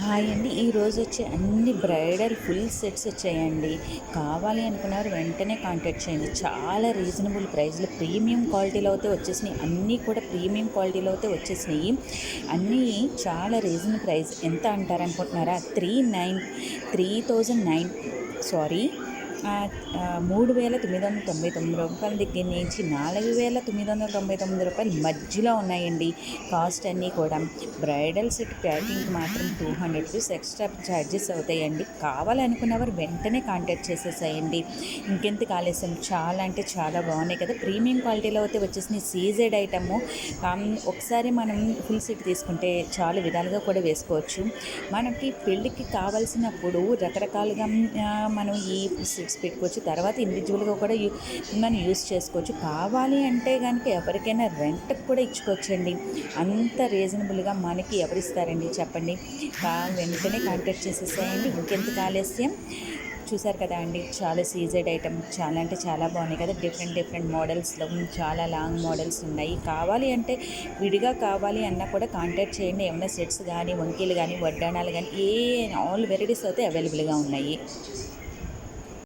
Hi అండి. ఈరోజు వచ్చే అన్ని బ్రైడల్ ఫుల్ సెట్స్ వచ్చాయండి. కావాలి అనుకున్నవారు వెంటనే కాంటాక్ట్ చేయండి. చాలా రీజనబుల్ ప్రైస్లో ప్రీమియం క్వాలిటీలో అయితే వచ్చేసినాయి. అన్నీ కూడా ప్రీమియం క్వాలిటీలో అయితే వచ్చేసినాయి. అన్నీ చాలా రీజనబుల్ ప్రైస్. ఎంత అంటారనుకుంటున్నారా? 3900 సారీ 3,999 దగ్గర నుంచి 4,999 మధ్యలో ఉన్నాయండి. కాస్ట్ అన్నీ కూడా బ్రైడల్ సెట్ ప్యాకింగ్కి మాత్రం 200 రూపీస్ ఎక్స్ట్రా ఛార్జెస్ అవుతాయండి. కావాలనుకున్నవారు వెంటనే కాంటాక్ట్ చేసేసేయండి. ఇంకెంత ఆలస్యం. చాలా అంటే చాలా బాగున్నాయి కదా. ప్రీమియం క్వాలిటీలో అయితే వచ్చేసినాయి. CZ item. ఒకసారి మనం ఫుల్ సెట్ తీసుకుంటే చాలా విధాలుగా కూడా వేసుకోవచ్చు. మనకి పెళ్ళికి కావాల్సినప్పుడు రకరకాలుగా మనం ఈ సెట్స్ పెట్టుకోవచ్చు. తర్వాత ఇండివిజువల్గా కూడా మనం యూస్ చేసుకోవచ్చు. కావాలి అంటే కనుక ఎవరికైనా రెంట్కి కూడా ఇచ్చుకోవచ్చండి. అంత రీజనబుల్గా మనకి ఎవరిస్తారండి చెప్పండి. వెంటనే కాంటాక్ట్ చేసేసేయండి. ఇంకెంత ఆలస్యం. చూసారు కదా అండి, చాలా సీజెడ్ ఐటమ్, చాలా అంటే చాలా బాగున్నాయి కదా. డిఫరెంట్ మోడల్స్లో చాలా లాంగ్ మోడల్స్ ఉన్నాయి. కావాలి అంటే విడిగా కావాలి అన్నా కూడా కాంటాక్ట్ చేయండి. ఏమైనా సెట్స్ కానీ, వంకీలు కానీ, వడ్డాణాలు కానీ ఆల్ వెరైటీస్ అయితే అవైలబుల్గా ఉన్నాయి.